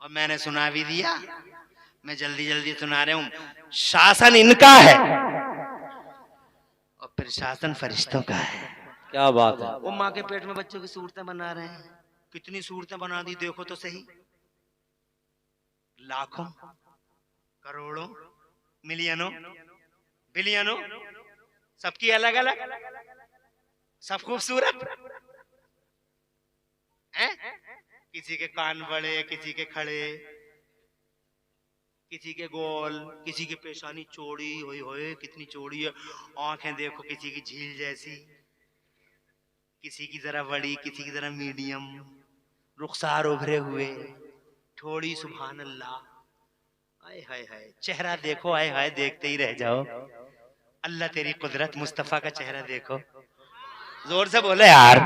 और मैंने सुना भी दिया। मैं जल्दी जल्दी सुना रहा हूं। शासन इनका है और प्रशासन फरिश्तों का है। क्या बात है। वो माँ के पेट में बच्चों की सूरतें बना रहे हैं। कितनी सूरतें बना दी देखो तो सही। लाखों, करोड़ों, मिलियनों, बिलियनों, सबकी अलग अलग, सब खूबसूरत हैं। किसी के कान बड़े, किसी के खड़े, किसी के गोल, किसी की पेशानी चौड़ी, होए होए कितनी चौड़ी है। आंखें देखो किसी की झील जैसी, किसी की जरा बड़ी, किसी की जरा मीडियम, रुखसार उभरे हुए, थोड़ी सुभान अल्लाह। हाय हाय हाय, चेहरा देखो, हाय हाय देखते ही रह जाओ। अल्लाह तेरी कुदरत, मुस्तफा का चेहरा देखो, जोर से बोले यार।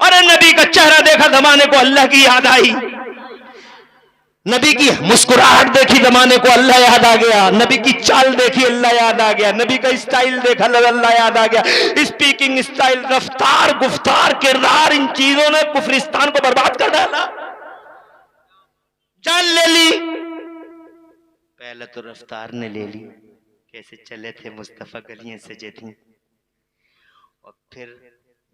अरे नबी का चेहरा देखा जमाने को अल्लाह की याद आई। नबी की मुस्कुराहट देखी जमाने को अल्लाह याद आ गया। नबी की चाल देखी अल्लाह याद आ गया। नबी का स्टाइल देखा अल्लाह याद आ गया। स्पीकिंग स्टाइल, रफ्तार, गुफ्तार, किरदार, इन चीजों ने कुफरिस्तान को बर्बाद कर डाला। जान ले ली। पहले तो रफ्तार ने ले ली, कैसे चले थे मुस्तफा, गलियां सजे थी। और फिर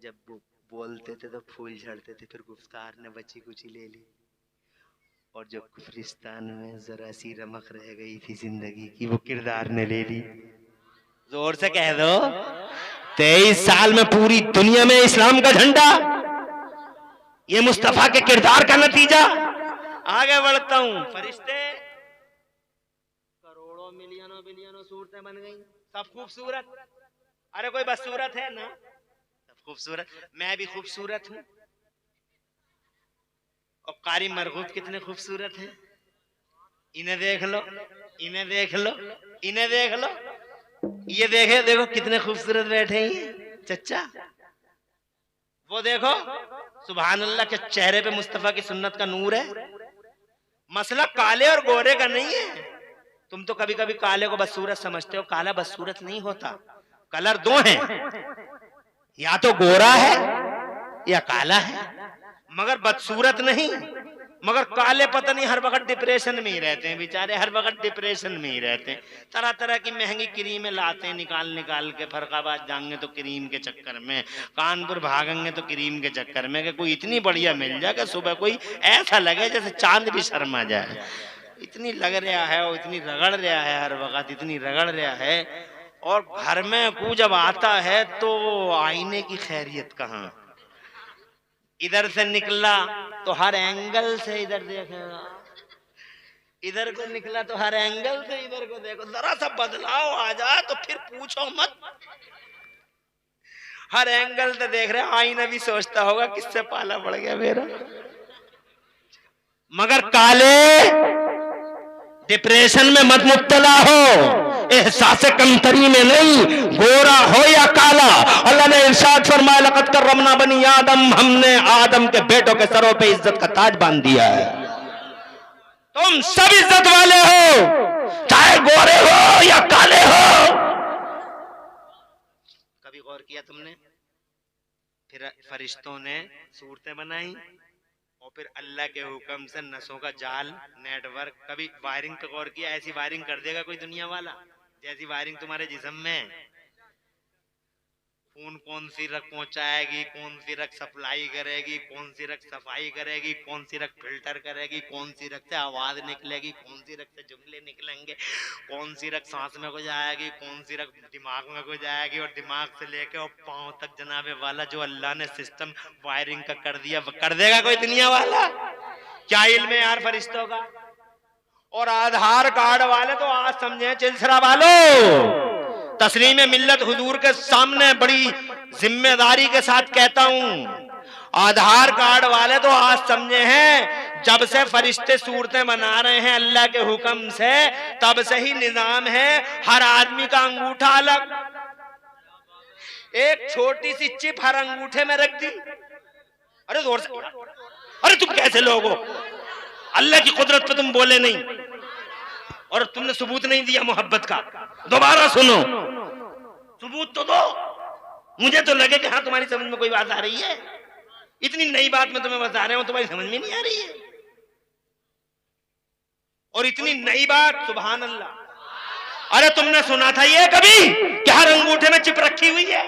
जब वो बोलते थे तो फूल झड़ते थे। फिर गुफ्तार ने बची कुची ले ली। और जो कुफरिस्तान में जरा सी रमक रह गई थी जिंदगी की, वो किरदार ने ले ली। जोर से कह दो, 23 साल में पूरी दुनिया में इस्लाम का झंडा, ये मुस्तफा के किरदार का नतीजा। आगे बढ़ता हूं। फरिश्ते करोड़ों, मिलियनों, बिलियनों सूरतें बन गई, सब खूबसूरत। अरे कोई बदसूरत है ना? सब खूबसूरत। मैं भी खूबसूरत हूं। और कारी मरगूब कितने खूबसूरत हैं। इन्हें देख लो, इन्हें देख लो, इन्हें देख लो। ये देखे, देखो कितने खूबसूरत बैठे हैं चच्चा। वो देखो, सुभान अल्लाह के चेहरे पे मुस्तफा की सुन्नत का नूर है। मसला काले और गोरे का नहीं है। तुम तो कभी कभी काले को बदसूरत समझते हो। काला बदसूरत नहीं होता। कलर दो हैं, या तो गोरा है या काला है, मगर बदसूरत नहीं। मगर काले पता नहीं हर वक्त डिप्रेशन में ही रहते हैं बेचारे, हर वक्त डिप्रेशन में ही रहते हैं। तरह तरह की महंगी क्रीमें लाते हैं निकाल निकाल के। फरखाबाद जाएंगे तो क्रीम के चक्कर में, कानपुर भागेंगे तो क्रीम के चक्कर में, कि कोई इतनी बढ़िया मिल जाए कि सुबह कोई ऐसा लगे जैसे चांद भी शर्मा जाए। इतनी लग रहा है और इतनी रगड़ रहा है, हर वक्त इतनी रगड़ रहा है। और घर में को जब आता है तो आईने की खैरियत कहाँ। इधर से निकला तो हर एंगल से इधर देखेगा, इधर को निकला तो हर एंगल से इधर को देखो। जरा सा बदलाव आ जाए तो फिर पूछो मत। हर एंगल से देख रहे, आईना भी सोचता होगा किससे पाला पड़ गया मेरा। मगर काले डिप्रेशन में मत मुब्तला हो, एहसास कमतरी में नहीं। गोरा हो या काला, अल्लाह ने इरशाद फरमाया, लक़द कर्रमना बनी आदम, हमने आदम के बेटों के सरों पे इज्जत का ताज बांध दिया है। तुम सब इज्जत वाले हो, चाहे गोरे हो या काले हो। कभी गौर किया तुमने? फिर फरिश्तों ने सूरतें बनाई और फिर अल्लाह के हुक्म से नसों का जाल, नेटवर्क। कभी वायरिंग पे गौर किया? ऐसी वायरिंग कर देगा कोई दुनिया वाला जैसी वायरिंग तुम्हारे जिस्म में। खून कौन सी रग पहुंचाएगी, कौन सी रग सप्लाई करेगी, कौन सी रग सफाई करेगी, कौन सी रग फिल्टर करेगी, कौन सी रग से आवाज निकलेगी, कौन सी रग से जुमले निकलेंगे, कौन सी रग सांस में को जाएगी, कौन सी रग दिमाग में को जाएगी, और दिमाग से लेके और पांव तक जनाबे वाला जो अल्लाह ने सिस्टम वायरिंग का कर दिया, कर देगा कोई दुनिया वाला? क्या इल्म है यार फरिश्तों का। और आधार कार्ड वाले तो आज समझे चिलसरा वालों, तस्लीम मिल्लत हुजूर के सामने बड़ी जिम्मेदारी के साथ कहता हूं, आधार कार्ड वाले तो आज समझे हैं, जब से फरिश्ते सूरतें बना रहे हैं अल्लाह के हुक्म से, तब से ही निजाम है हर आदमी का अंगूठा अलग। एक छोटी सी चिप हर अंगूठे में रख दी। अरे जोर से, अरे तुम कैसे लोग हो? अल्लाह की कुदरत पे तुम बोले नहीं और तुमने सबूत नहीं दिया मोहब्बत का। दोबारा सुनो, सबूत तो दो। मुझे तो लगे कि हाँ तुम्हारी समझ में कोई बात आ रही है। इतनी नई बात मैं तुम्हें बता रहा हूं, तुम्हारी समझ में नहीं आ रही है। और इतनी नई बात, सुभान अल्लाह। अरे तुमने सुना था ये कभी कि हर अंगूठे में चिप रखी हुई है?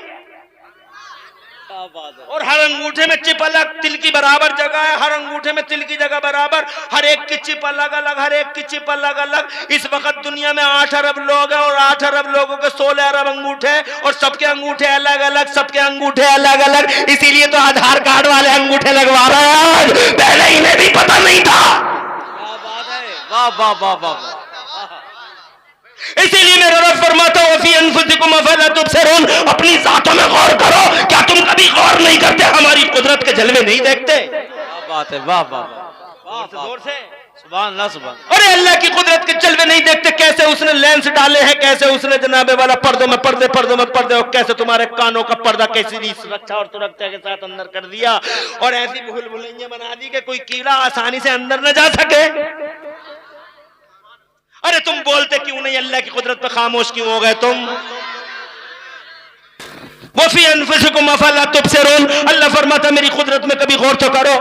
और हर अंगूठे में चिप अलग, तिल की बराबर जगह है, हर अंगूठे में तिल की जगह बराबर, हर एक की चिप अलग अलग, हर एक की चिप अलग अलग। इस वक्त दुनिया में 8 अरब लोग हैं और 8 अरब लोगों के 16 अरब अंगूठे, और सबके अंगूठे अलग अलग, सबके अंगूठे अलग अलग। इसीलिए तो आधार कार्ड वाले अंगूठे लगवा रहे हैं, पहले इन्हें भी पता नहीं था। क्या बात है, वाह वाह वाह वाह। इसीलिए मेरा रब फरमाता है वफी अनफुसिकुम अफला तुबसिरून, अपनी जातों में गौर करो, क्या तुम कभी गौर नहीं करते, हमारी कुदरत के जलवे नहीं देखते? क्या बात है, वाह वाह वाह, जोर से सुभान अल्लाह सुभान। अरे अल्लाह की कुदरत के जलवे नहीं देखते? कैसे उसने लेंस डाले हैं, कैसे उसने जनाबे वाला पर्दों में पर्दे, पर्दों में पर्दे, और कैसे तुम्हारे कानों का पर्दा कैसी सुरक्षा और सुरक्षा के साथ अंदर कर दिया, और ऐसी भूल भुलैया बना दी कि कोई कीड़ा आसानी से अंदर न जा सके। अरे तुम बोलते क्यों नहीं? अल्लाह की कुदरत पे खामोश क्यों हो गए तुम? वफी अनफुसिकुम अफला तुबसिरून, अल्लाह फरमाता मेरी कुदरत में कभी गौर तो करो।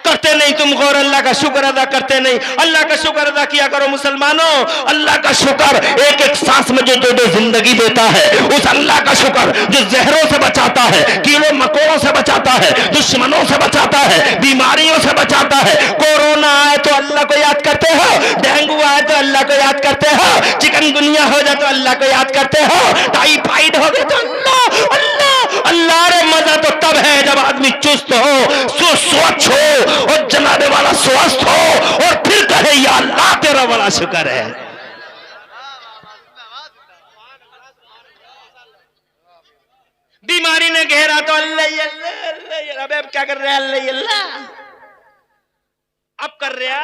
करते नहीं तुम गौर, अल्लाह का शुक्र अदा करते नहीं। अल्लाह का शुक्र अदा किया करो मुसलमानों। अल्लाह का शुक्र, एक एक सांस में जो दो जिंदगी देता है, उस अल्लाह का शुक्र जो जहरों से बचाता है, कीड़ों मकोड़ों से बचाता है, दुश्मनों से बचाता है, बीमारियों से बचाता है। कोरोना आए तो अल्लाह को याद करते हो, डेंगू आए तो अल्लाह को याद करते हो, चिकनगुनिया हो जाए तो अल्लाह को याद करते हो, टाइफाइड हो गए तो अल्लाह अल्लाह अल्लाह। रे मजा तो तब है जब आदमी चुस्त हो, स्वच्छ हो, और जनाने वाला स्वस्थ हो, और फिर कहे या अल्लाह तेरा बड़ा शुक्र है। बीमारी ने घेरा तो अल्लाह अल्लाह, अब क्या कर रहे हैं? अल्लाह अल्लाह अब कर रहा।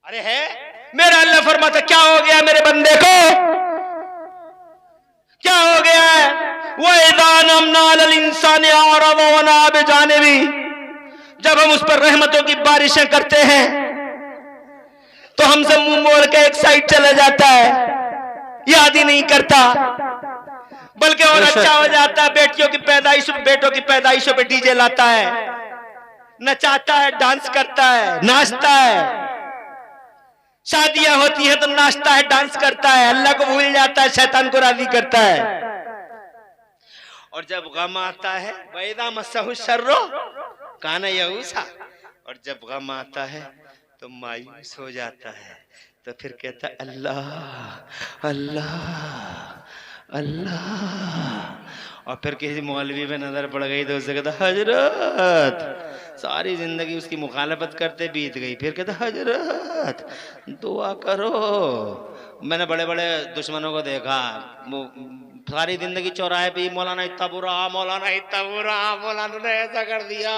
अरे है मेरा अल्लाह फरमाता क्या हो गया मेरे बंदे को, क्या हो गया है? वो इंसान जाने भी, जब हम उस पर रहमतों की बारिशें करते हैं तो हमसे मुंह मोड़ के एक साइड चला जाता है, याद ही नहीं करता, बल्कि और अच्छा हो जाता है। बेटों की पैदाइशों पे डीजे लाता है, नचाता है, डांस करता है, नाचता है। शादियां होती हैं तो नाचता है, डांस करता है, अल्लाह को भूल जाता है, शैतान को राजी करता है। और जब गम आता है वैदा मस्सहु शर्रो काना यऊसा, और जब गम आता है तो मायूस हो जाता है, तो फिर कहता है अल्लाह अल्लाह अल्लाह। और फिर किसी मौलवी पे नजर पड़ गई तो उससे कहता हजरत, सारी जिंदगी उसकी मुखालफत करते बीत गई, फिर कहता हजरत दुआ करो। मैंने बड़े बड़े दुश्मनों को देखा, सारी जिंदगी चौराहे पे मौलाना इतना बुरा, मौलाना इतना बुरा, मौलाना ने ऐसा कर दिया।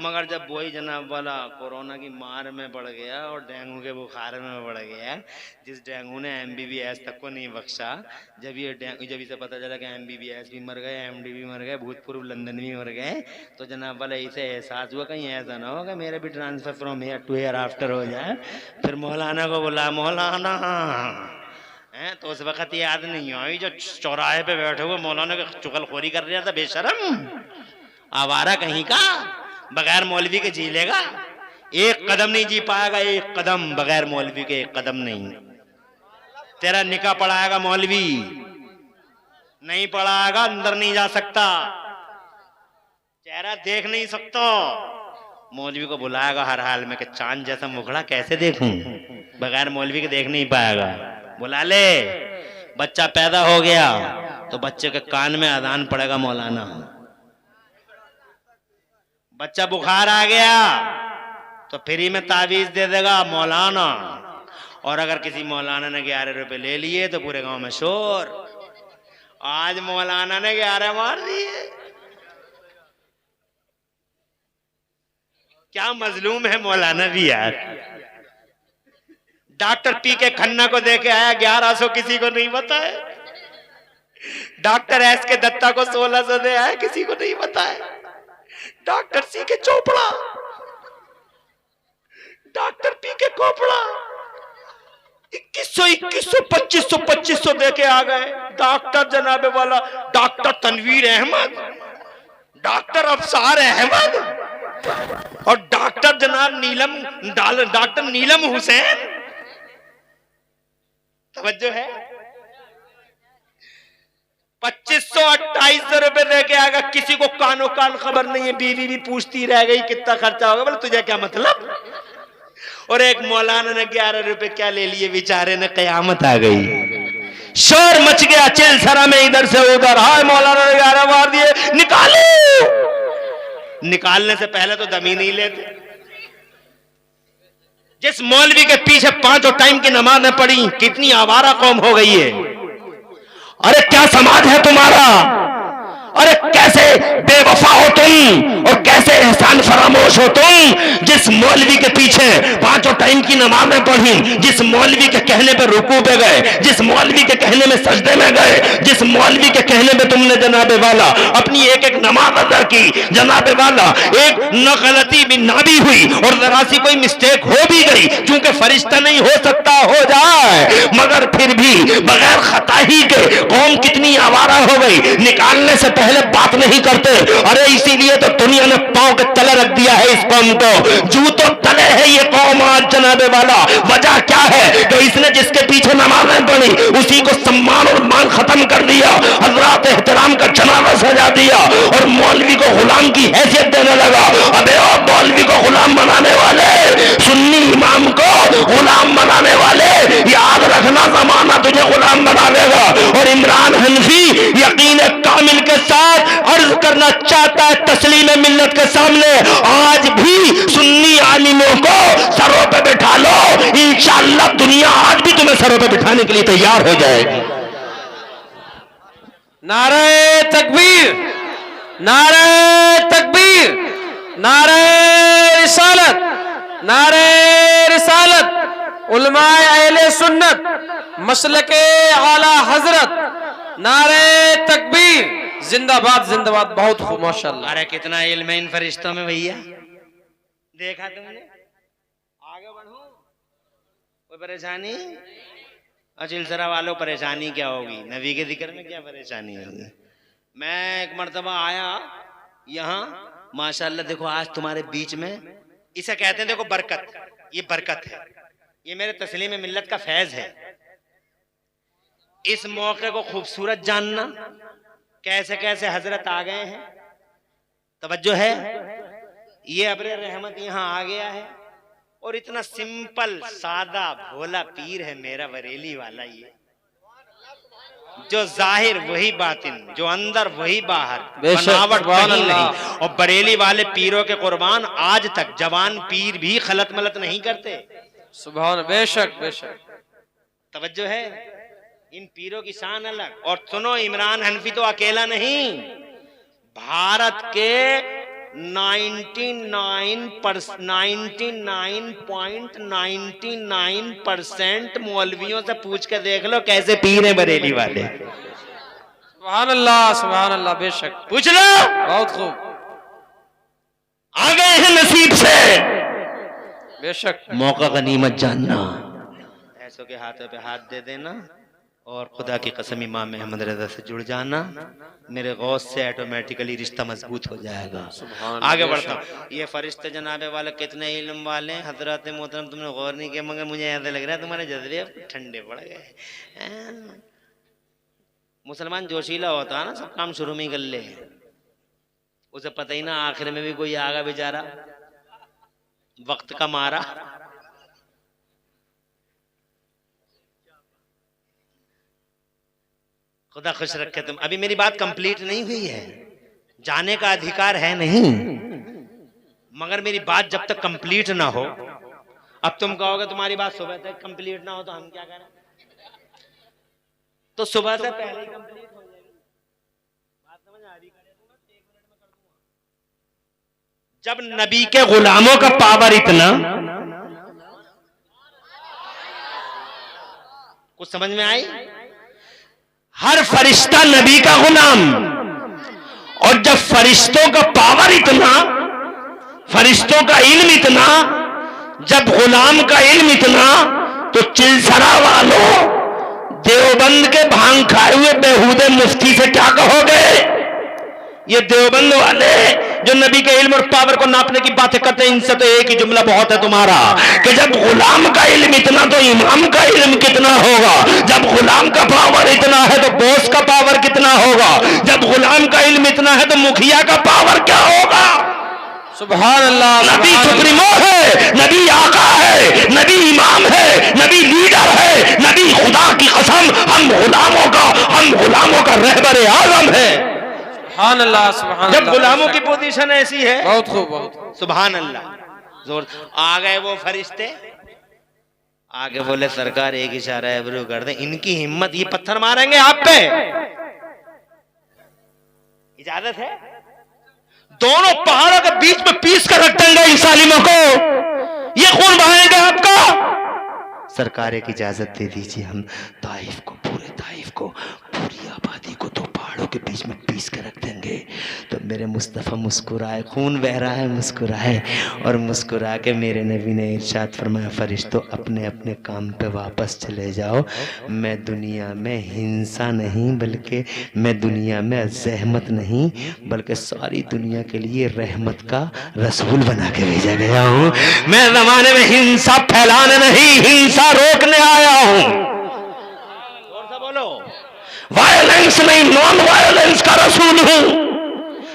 मगर जब वही जनाब वाला कोरोना की मार में पड़ गया और डेंगू के बुखार में पड़ गया, जिस डेंगू ने MBBS तक को नहीं बख्शा, जब इसे पता चला कि MBBS भी मर गए, MD भी मर गए, भूतपूर्व लंदन भी मर गए, तो जनाब वाला इसे एहसास हुआ कहीं ऐसा ना होगा मेरा भी transfer from here to here after हो जाए। फिर मौलाना को बोला मौलाना है, तो उस वक्त याद नहीं आई जो चौराहे पे बैठे हुए मौलाना की चुगलखोरी कर रहा था, बेशरम आवारा कहीं का, बगैर मौलवी के जी लेगा, एक कदम नहीं जी पाएगा, एक कदम बगैर मौलवी के, एक कदम नहीं। तेरा निकाह पढ़ाएगा मौलवी, नहीं पढ़ाएगा अंदर नहीं जा सकता, चेहरा देख नहीं सकता, मौलवी को बुलाएगा हर हाल में कि चांद जैसा मुखड़ा कैसे देखूं, बगैर मौलवी के देख नहीं पाएगा। बुला ले, बच्चा पैदा हो गया तो बच्चे के कान में अजान पड़ेगा मौलाना, बच्चा बुखार आ गया तो फ्री में तावीज दे देगा मौलाना, और अगर किसी मौलाना ने 11 रुपए ले लिए तो पूरे गांव में शोर, आज मौलाना ने 11 मार दिए। क्या मजलूम है मौलाना भी यार। डॉक्टर PK खन्ना को देके आया 1100, किसी को नहीं बताया। डॉक्टर SK दत्ता को 1600 दे आया, किसी को नहीं बताया। Doctor CK Chopra, doctor PK कोपड़ा 2100 2500 दे के आ गए। डॉक्टर जनाबे वाला डॉक्टर तनवीर अहमद, डॉक्टर अफसार अहमद और डॉक्टर जनाब डॉक्टर नीलम हुसैन। तवज्जो है। 2500-2800 रुपए दे के आएगा, किसी को कानो कान खबर नहीं है, बीवी भी पूछती रह गई कितना खर्चा होगा, बोले तुझे क्या मतलब। और एक मौलाना ने 11 रुपए क्या ले लिए बेचारे ने, कयामत आ गई, शोर मच गया चिलसरा में, इधर से उधर, हाय मौलाना ने 11 मार दिए, निकालो। निकालने से पहले तो दम ही नहीं लेते। जिस मौलवी के पीछे 5 टाइम की नमाज पढ़ी, कितनी आवारा कौम हो गई है। अरे क्या समाज है तुम्हारा, अरे कैसे बेवफा हो तुम और कैसे एहसान फरामोश हो तुम। जिस मौलवी के पीछे 5 टाइम की नमाजें पढ़ी, जिस मौलवी के कहने पे रुकू पे गए, जिस मौलवी के कहने में सजदे में गए, जिस मौलवी के कहने पे तुमने जनाबे वाला अपनी एक एक नमाज अदा की, जनाबे वाला एक न गलती भी ना भी हुई और जरा सी कोई मिस्टेक हो भी गई, क्योंकि फरिश्ता नहीं हो सकता, हो जाए, मगर फिर भी बगैर खता ही के कौम कितनी आवारा हो गई, निकालने से पहले बात नहीं करते। अरे इसीलिए तो दुनिया ने पांव के तले रख दिया है इस कौम को, जूतों तले है ये कौम आज जनाबे वाला। वजह क्या है कि इसने जिसके पीछे नमाजें पढ़ी उसी को सम्मान और मान खत्म कर दिया, हजरात एहतराम का जनाजा सजा दिया और मौलवी को गुलाम की हैसियत देने लगा। अबे ओ मौलवी को गुलाम बनाने वाले, सुन्नी इमाम को गुलाम बनाने वाले, याद रखना जमाना तुझे गुलाम बना देगा। और इमरान हनफी यकीन कामिल के साथ अर्ज करना चाहता है तस्लीम मिल्लत के सामने, आज भी सुन्नी आलिमों को सरों पे बिठा लो, इंशाअल्लाह दुनिया आज भी तुम्हें सरों पे बिठाने के लिए तैयार हो जाएगी। नारे तकबीर, नारे तकबीर, नारे रिसालत, नारे रिसालत, उलमाए अहले सुन्नत, मसलके आला हजरत, नारे तकबीर, जिंदाबाद जिंदाबाद। बहुत खूब माशाअल्लाह। अरे कितना इल्म है इन फरिश्तों में भैया, देखा तुमने। आगे बढ़ो, कोई परेशानी? अचिलसरा वालों परेशानी क्या होगी, नबी के जिक्र में क्या परेशानी होगी। मैं एक मर्तबा आया यहाँ, माशाअल्लाह देखो आज तुम्हारे बीच में, इसे कहते हैं देखो बरकत, ये बरकत है, ये मेरे तस्लीम मिल्लत का फैज है। इस मौके को खूबसूरत जानना, कैसे कैसे हजरत आ गए हैं, तवज्जो है। ये अब्रे रहमत यहाँ आ गया है और इतना सिंपल सादा भोला पीर है मेरा बरेली वाला, ये जो जाहिर वही बातिन, जो अंदर वही बाहर, बनावट कहीं नहीं। और बरेली वाले पीरों के कुर्बान आज तक जवान पीर भी खलत मलत नहीं करते। सुभान, बेशक बेशक, तवज्जो है। इन पीरों की शान अलग। और सुनो, इमरान हनफी तो अकेला नहीं, भारत के 99.99% मौलवियों से पूछ के देख लो कैसे पीर हैं बरेली वाले। सुभान अल्लाह, सुभान अल्लाह, बेशक पूछ लो। बहुत खूब, आ गए हैं नसीब से, बेशक। मौका गनीमत जानना, ऐसों के हाथों पे हाथ दे देना और खुदा की कसम इमाम अहमद रज़ा से जुड़ जाना, मेरे गौस से ऑटोमेटिकली रिश्ता मजबूत हो जाएगा। आगे बढ़ता हूँ। ये फरिश्ते जनाबे वाले कितने इल्म वाले हैं हजरत मोहतरम, तुमने गौर नहीं किया, मगर मुझे ऐसा लग रहा है तुम्हारे जज्बे ठंडे पड़ गए। मुसलमान जोशीला होता है ना, सब काम शुरू में ही कर ले, उसे पता ही ना आखिर में भी कोई आगा बेचारा वक्त का मारा। खुदा खुश रखे। तुम अभी मेरी बात कंप्लीट नहीं हुई है, जाने का अधिकार है नहीं, मगर मेरी बात जब तक कंप्लीट ना हो, अब तुम कहोगे तुम्हारी बात सुबह तक कंप्लीट ना हो तो हम क्या करें, तो सुबह से पहले ही कंप्लीट हो जाएगी। बात समझ आ रही? जब नबी के गुलामों का पावर इतना, कुछ समझ में आई? हर फरिश्ता नबी का गुलाम, और जब फरिश्तों का पावर इतना, फरिश्तों का इल्म इतना, जब गुलाम का इल्म इतना, तो चिलसरा वालों, देवबंद के भांग खाए हुए बेहूदे मुफ्ती से क्या कहोगे? ये देवबंद वाले जो नबी के इल्म और पावर को नापने की बातें करते हैं, इनसे तो एक ही जुमला बहुत है तुम्हारा कि जब गुलाम का इल्म इतना तो इमाम का इल्म कितना होगा। जब गुलाम का पावर इतना है तो बॉस का पावर कितना होगा। जब गुलाम का इल्म इतना है तो मुखिया का पावर क्या होगा। सुभान अल्लाह। नबी सुप्रीमो है, नबी आका है, नबी इमाम है, नबी लीडर है, नबी खुदा की कसम हम गुलामों का रहबर आज़म है। सुभान अल्लाह। सुभान जब अल्लाह। गुलामों की पोजीशन ऐसी है, बहुत खूब, बहुत खूब। सुभान अल्लाह। जोर आ गए वो फरिश्ते, आगे बोले सरकार एक इशारा एब्रू कर दे, इनकी हिम्मत, ये पत्थर मारेंगे आप पे, इजाजत है। दोनों पहाड़ों के बीच में पीस कर रख देंगे इन सालिमों को, ये खून बहाएंगे आपका। सरकार एक इजाजत दे दीजिए, हम ताइफ को, पूरे ताइफ को, पूरी आबादी को दो पहाड़ों के बीच में पीस कर रख देंगे। तो मेरे मुस्तफ़ा मुस्कुराए, खून बह रहा है, मुस्कुराए, और मुस्कुरा के मेरे नबी ने इरशाद फरमाया, फरिश्तों अपने अपने काम पे वापस चले जाओ, मैं दुनिया में हिंसा नहीं, बल्कि मैं दुनिया में ज़हमत नहीं, बल्कि सारी दुनिया के लिए रहमत का रसूल बना के भेजा गया हूँ। मैं ज़माने में हिंसा फैलाने नहीं, हिंसा रोकने आया हूँ। और सा बोलो, वायलेंस नहीं, नॉन वायलेंस का रसूल हूं।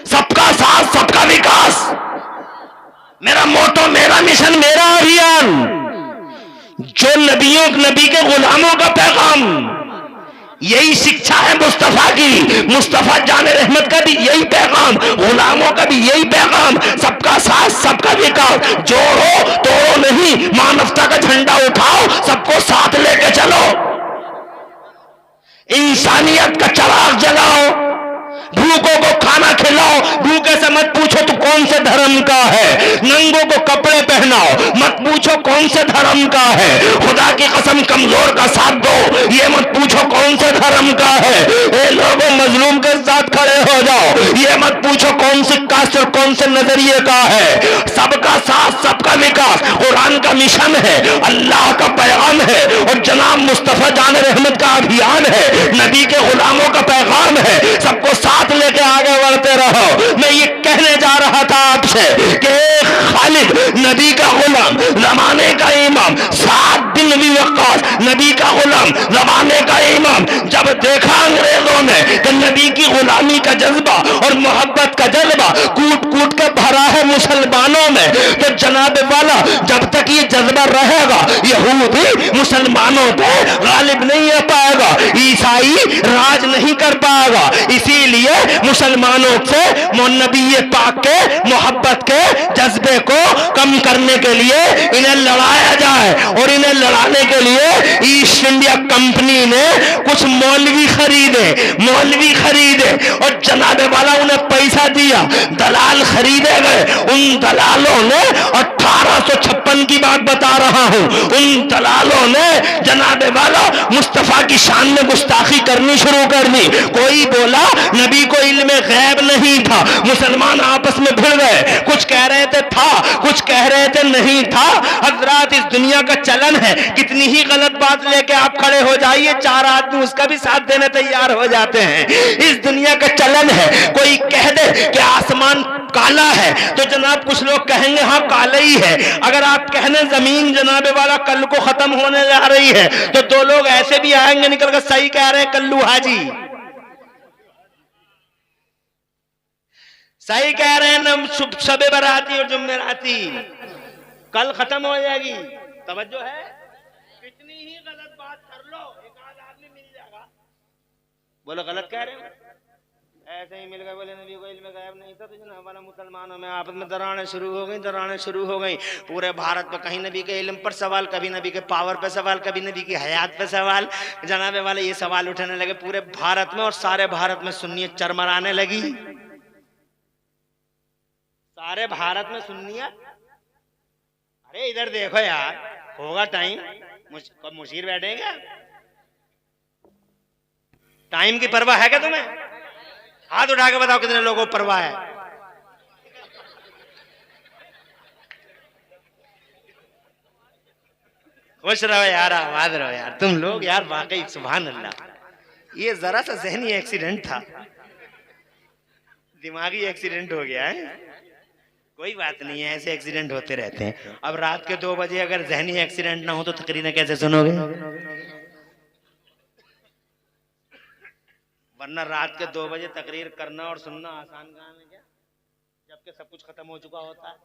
सबका साथ, सबका विकास मेरा मोटो, मेरा मिशन, मेरा अभियान। जो नबी के गुलामों का पैगाम, यही शिक्षा है मुस्तफा की। मुस्तफा जाने रहमत का भी यही पैगाम, गुलामों का भी यही पैगाम, सबका साथ, सबका विकास। जोड़ो तोड़ो नहीं, मानवता का झंडा उठाओ, सबको साथ लेके चलो, इंसानियत का चिराग जलाओ, भूखों को खाना खिलाओ। भूखे से मत पूछो तू कौन से धर्म का है, नंगों को कपड़े पहनाओ, मत पूछो कौन से धर्म का है। खुदा की कसम कमजोर का साथ दो, ये मत पूछो कौन से धर्म का है। ए लोगों, मजलूम के साथ खड़े हो जाओ, ये मत पूछो कौन सी कास्ट और कौन से नजरिए का है। सबका साथ, सबका विकास कुरान का मिशन है, अल्लाह का पैगाम है, और जनाब मुस्तफा जान रहमत का अभियान है, नबी के गुलामों का पैगाम है। सबको साथ लेके आगे बढ़ते रहो। मैं ये कहने जा रहा था आपसे कि खालिद नबी का गुलाम, जमाने का इमाम, सात दिन भी वक्कास नबी का गुलाम, जमाने का इमाम, जब देखा अंग्रेजों ने कि नबी की गुलामी का जज्बा और मोहब्बत का जज्बा कूट कूट के भरा है मुसलमानों में, तो जनाब वाला जब तक ये जज्बा रहेगा, यहूदी मुसलमानों पे गालिब नहीं आ पाएगा, ईसाई राज नहीं कर पाएगा। इसीलिए मुसलमानों से नबी पाक के मोहब्बत के जज्बे को कम करने के लिए इन्हें लड़ाया जाए, और इन्हें लड़ाने के लिए ईस्ट इंडिया कंपनी ने कुछ मौलवी खरीदे और जनाबे वाला उन्हें पैसा दिया, दलाल खरीदे गए। उन दलालों ने 1856 की बात बता रहा हूं, उन दलालों ने जनाबे वाला मुस्तफा की शान में गुस्ताखी करनी शुरू कर दी। कोई बोला नबी को इल्म गैब नहीं था, मुसलमान आपस में भिड़ गए, कुछ कह रहे थे था, कुछ कह रहे थे नहीं था। हजरात, इस दुनिया का चलन है, कितनी ही गलत बात लेके आप खड़े हो जाइए, चार आदमी उसका भी साथ देने तैयार हो जाते हैं। इस दुनिया का चलन है, कोई कह दे कि आसमान काला है तो जनाब कुछ लोग कहेंगे हाँ काला ही है। अगर आप कहने जमीन जनाबे वाला कल को खत्म होने जा रही है, तो दो लोग ऐसे भी आएंगे निकल कर सही कह रहे हैं कल्लू हाजी, सही कह रहे हैं ना, शबे बराती और जुम्मेराती कल खत्म हो जाएगी। तवज्जो है, कितनी ही गलत बात कर लो, एक आध आदमी मिल जाएगा, बोलो गलत कह रहे हो, ऐसे ही मिल गए, बोले नबी को इल्म गायब नहीं था, तो हमारा मुसलमानों में आपस में दरारें शुरू हो गई। पूरे भारत में कहीं नबी के इल्म पर सवाल, कभी नबी के पावर पे सवाल, कभी नबी की हयात पे सवाल, जनाबे वाले ये सवाल उठाने लगे पूरे भारत में, और सारे भारत में सुन्नियत चरमराने लगी, सारे भारत में सुन्नियत। अरे इधर देखो यार, होगा टाइम, कब मुशीर बैठेगा, टाइम की परवाह है क्या तुम्हें? हाथ उठा के बताओ कितने लोगों को परवाह है। खुश रहो यार, आबाद रहो यार, तुम लोग यार वाकई सुभान अल्लाह। ये जरा सा जहनी एक्सीडेंट था, दिमागी एक्सीडेंट हो गया है। कोई बात नहीं है, ऐसे एक्सीडेंट होते रहते हैं। अब रात के 2 बजे अगर जहनी एक्सीडेंट ना हो तो तकरीरें कैसे सुनोगे? वरना रात के 2 बजे तकरीर करना और सुनना आसान काम है क्या? जबकि सब कुछ खत्म हो चुका होता है,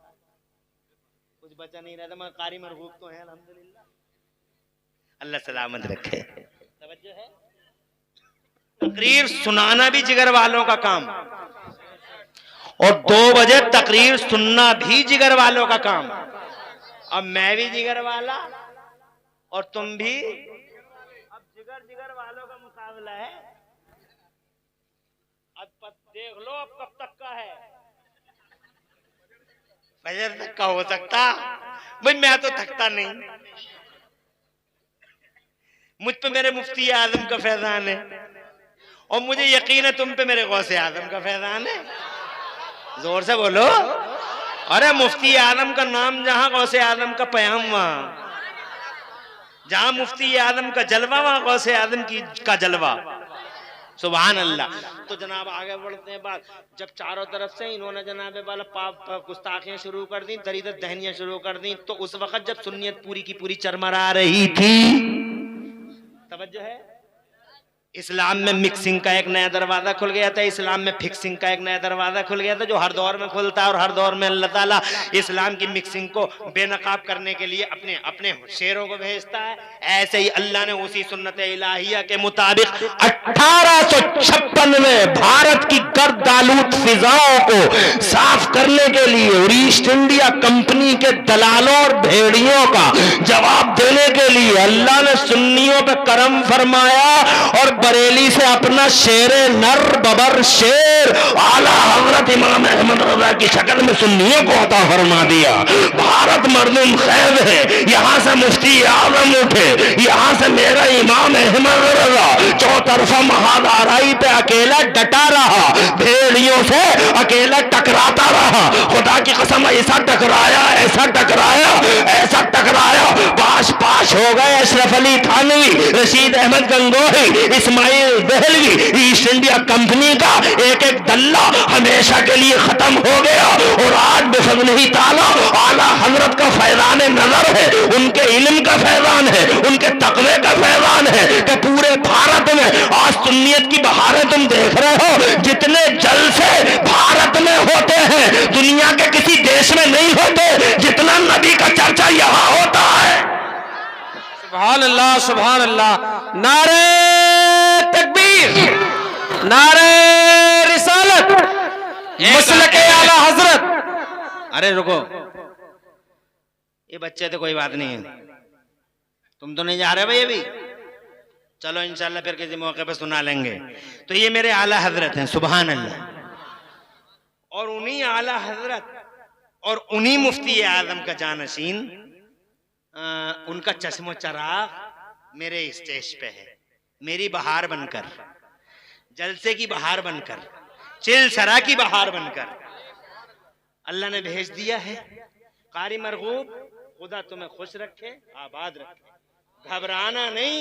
कुछ बचा नहीं रहता। मगर कारी मरगूब तो है अल्हम्दुलिल्लाह, अल्लाह सलामत रखे। तवज्जो है, तकरीर सुनाना भी जिगर वालों का काम, और 2 बजे तकरीर सुनना भी जिगर वालों का काम। अब मैं भी जिगर वाला और तुम भी, अब जिगर वालों का मुकाबला है। अब देख लो अब कब तक का है, फजर तक का हो सकता। भाई मैं तो थकता नहीं, मुझ पे मेरे मुफ्ती आजम का फैजान है, और मुझे यकीन है तुम पे मेरे गौसे आजम का फैजान है। जोर से बोलो। अरे मुफ्ती आजम का नाम जहां, गौसे आजम का पयाम वहां। जहां मुफ्ती आजम का जलवा वहां गौसे आजम का जलवा। सुभान अल्लाह। तो जनाब आगे बढ़ते हैं बात। जब चारों तरफ से इन्होंने जनाब वाला पाप गुस्ताखियां शुरू कर दी, दरीदत दहनियां शुरू कर दी, तो उस वक्त जब सुन्नियत पूरी की पूरी चरमरा रही थी, तवज्जो है, इस्लाम में मिक्सिंग का एक नया दरवाजा खुल गया था, इस्लाम में फिक्सिंग का एक नया दरवाजा खुल गया था, जो हर दौर में खुलता है। और हर दौर में अल्लाह ताला इस्लाम की मिक्सिंग को बेनकाब करने के लिए अपने अपने शेरों को भेजता है। ऐसे ही अल्लाह ने उसी सुन्नत इलाहिया के मुताबिक 1856 में भारत की गर्दालूद फिजाओं को साफ करने के लिए और ईस्ट इंडिया कंपनी के दलालों और भेड़ियों का जवाब देने के लिए अल्लाह ने सुन्नियों पर करम फरमाया और बरेली से अपना शेर नर बबर शेर आला हजरत इमाम अहमद रजा की शक्ल में सुन्नियों को अता फरमा दिया। भारत मर्दुम खैब है, यहाँ से मुफ्ती आजम उठे, यहाँ से मेरा इमाम अहमद रजा चौतरफा महादाराई पे अकेला डटा रहा, भेड़ियों से अकेला टकराता रहा। खुदा की कसम ऐसा टकराया, ऐसा टकराया, ऐसा टकराया, पाश पाश हो गए Ashraf Ali Thanvi, Rashid Ahmad Gangohi, Ismail Dehlvi, East India Company का एक एक दल्ला हमेशा के लिए खत्म हो गया। और आज बिफज़्निही ताला आला हजरत का फैज़ान नजर है, उनके इल्म का फैज़ान है, उनके तक़वे का फैज़ान है कि पूरे भारत में आज सुन्नियत की बहारें तुम देख रहे हो। जितने जलसे भारत में होते हैं दुनिया के किसी देश में नहीं होते जितना नबी का चर्चा यहाँ होता है। सुभान अल्लाह, सुभान अल्लाह। नारे तकबीर, नारे रिसालत, मसलके आला हजरत। अरे रुको, ये बच्चे तो कोई बात नहीं है, तुम तो नहीं जा रहे भाई अभी, चलो इंशाल्लाह फिर किसी मौके पे सुना लेंगे। तो ये मेरे आला हजरत हैं, सुभान अल्लाह। और उन्हीं आला हजरत और उन्हीं मुफ्ती आजम का जानशीन, उनका चश्मो चराग मेरे स्टेज पे है, मेरी बहार बनकर, जलसे की बहार बनकर, चिलसरा की बहार बनकर अल्लाह ने भेज दिया है। कारी मरगूब, खुदा तुम्हें खुश रखे, आबाद रखे, घबराना नहीं।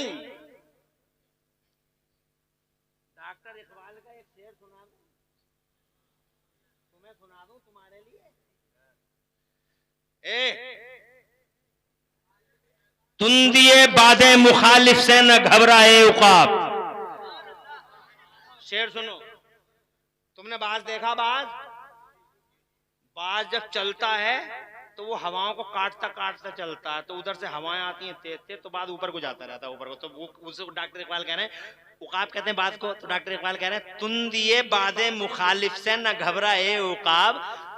डॉक्टर इकबाल का एक शेर सुना दूं, तुम्हें सुना दूं तुम्हारे लिए। तुम दिए बादे मुखालिफ से न घबराए उकाब। शेर सुनो, तुमने बाज देखा? बाज जब चलता है तो वो हवाओं को काटता काटता चलता है, तो उधर से हवाएं आती हैं तेज तेज, तो बाद ऊपर को जाता रहता है, ऊपर को। तो वो उसे डॉक्टर इकबाल कह रहे हैं, उकाब कहते हैं बात को, तो डॉक्टर इकबाल कह रहे हैं तुम दिए बादे मुखालिफ से न घबराए उकाब,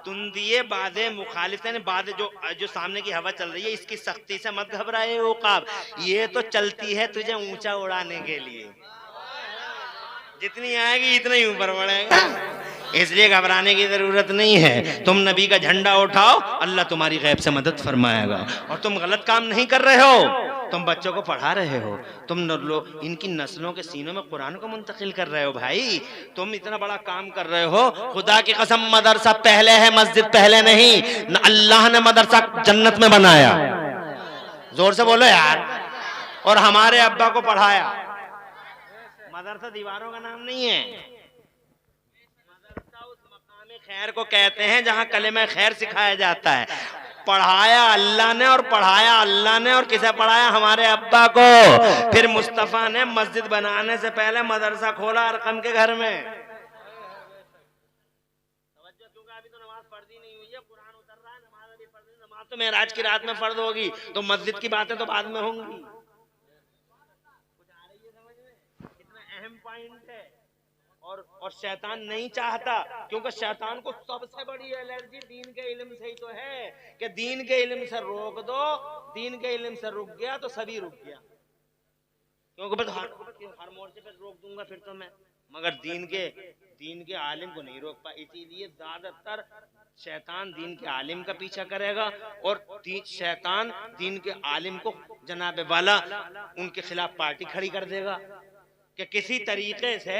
तुम दिए बादे मुखालिफ से, बादे जो सामने की हवा चल रही है इसकी सख्ती से मत घबराए उकाब, ये तो चलती है तुझे ऊंचा उड़ाने के लिए, जितनी आएगी इतना ही ऊपर बढ़ेगा, इसलिए घबराने की जरूरत नहीं है। तुम नबी का झंडा उठाओ, अल्लाह तुम्हारी गैब से मदद फरमाएगा। और तुम गलत काम नहीं कर रहे हो, तुम बच्चों को पढ़ा रहे हो, तुम इनकी नस्लों के सीनों में कुरान को मुंतकिल कर रहे हो। भाई तुम इतना बड़ा काम कर रहे हो। खुदा की कसम मदरसा पहले है, मस्जिद पहले नहीं। न अल्लाह ने मदरसा जन्नत में बनाया, जोर से बोलो यार, और हमारे अब्बा को पढ़ाया। मदरसा दीवारों का नाम नहीं है, खैर को कहते हैं जहां कलेमा खैर सिखाया जाता है। पढ़ाया अल्लाह ने और पढ़ाया अल्लाह ने, और किसे पढ़ाया? हमारे अब्बा को। फिर मुस्तफा ने मस्जिद बनाने से पहले मदरसा खोला अरकम के घर में। अभी तो नमाज फर्जी नहीं हुई है, कुरान उतर रहा है, नमाज अभी फर्जी, नमाज तो मेराज की रात में फर्ज होगी, तो मस्जिद की बातें तो बाद में होंगी। कुछ आ रही है समझ में? कितना अहम पॉइंट है। और शैतान नहीं चाहता, क्योंकि शैतान को सबसे बड़ी एलर्जी दीन के इल्म से ही तो है कि दीन के इल्म से रोक दो, दीन के इल्म से रुक गया तो सभी रुक गया। क्योंकि बस हर मोर्चे पे रोक दूंगा फिर तो मैं, मगर दीन के आलिम को नहीं रोक पाए। इसीलिए ज्यादातर शैतान दीन के आलिम का पीछा करेगा, और शैतान दीन के आलिम को जनाब वाला उनके खिलाफ पार्टी खड़ी कर देगा कि किसी तरीके से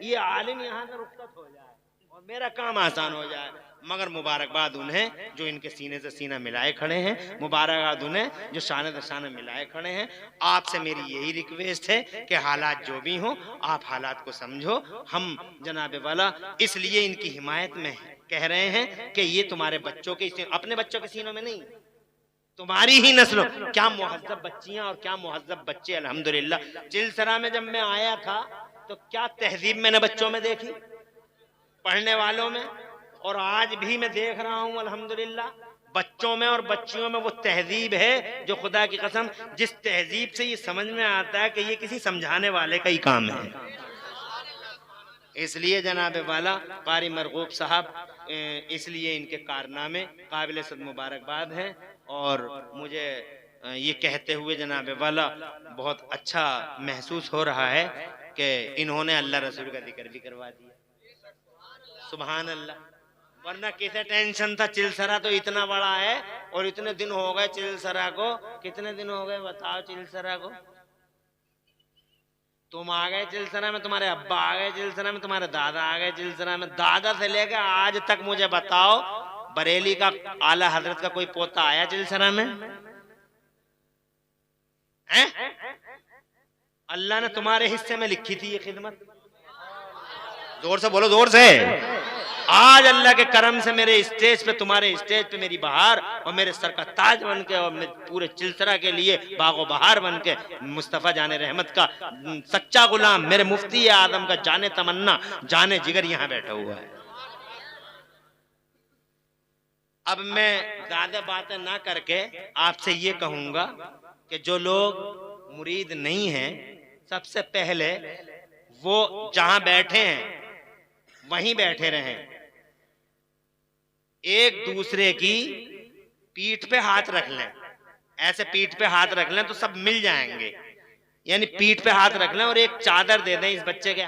ये आलिम यहाँ से रुखसत हो जाए और मेरा काम आसान हो जाए। मगर मुबारकबाद उन्हें जो इनके सीने से सीना मिलाए खड़े हैं, मुबारकबाद उन्हें जो शाने से शाने मिलाए खड़े हैं। आपसे मेरी यही रिक्वेस्ट है कि हालात जो भी हों, आप हालात को समझो। हम जनाब वाला इसलिए इनकी हिमायत में कह रहे हैं कि ये तुम्हारे बच्चों के, अपने बच्चों के सीनों में नहीं, तुम्हारी ही नस्लों। क्या मुहज्जब बच्चियां और क्या मुहज्जब बच्चे, अल्हम्दुलिल्लाह। चिलसरा में जब मैं आया था तो क्या तहजीब मैंने बच्चों में देखी, पढ़ने वालों में, और आज भी मैं देख रहा हूं अल्हम्दुलिल्लाह बच्चों में और बच्चियों में वो तहजीब है जो खुदा की कसम, जिस तहजीब से ये समझ में आता है कि ये किसी समझाने वाले का ही काम है। इसलिए जनाब वाला कारी मरगूब साहब, इसलिए इनके कारनामे काबिल सद मुबारकबाद हैं। और मुझे ये कहते हुए जनाब वाला बहुत अच्छा महसूस हो रहा है कि इन्होंने अल्लाह रसूल का जिक्र भी करवा दिया। सुभान अल्लाह। वरना किसे टेंशन था, चिलसरा तो इतना बड़ा है और इतने दिन हो गए चिलसरा को। कितने दिन हो गए बताओ चिलसरा को? तुम आ गए चिलसरा में, तुम्हारे अब्बा आ गए चिलसरा में, तुम्हारे दादा आ गए चिलसरा में, दादा से लेकर आज तक मुझे बताओ बरेली का आला हजरत का कोई पोता आया चिलसरा में? हैं? अल्लाह ने तुम्हारे हिस्से में लिखी थी ये खिदमत। जोर से बोलो, जोर से। आज अल्लाह के करम से मेरे स्टेज पे, तुम्हारे स्टेज पे मेरी बहार और मेरे सर का ताज बन के और पूरे चिलसरा के लिए बागो बहार बन के मुस्तफा जाने रहमत का सच्चा गुलाम, मेरे मुफ्ती आदम का जाने तमन्ना, जाने जिगर यहाँ बैठा हुआ है। अब मैं ज्यादा बातें ना करके आपसे ये कहूंगा कि जो लोग मुरीद नहीं हैं, सबसे पहले वो जहां बैठे हैं वहीं बैठे रहें। एक दूसरे की पीठ पे हाथ रख लें, ऐसे पीठ पे हाथ रख लें तो सब मिल जाएंगे। यानी पीठ पे हाथ रख लें और एक चादर दे दें इस बच्चे के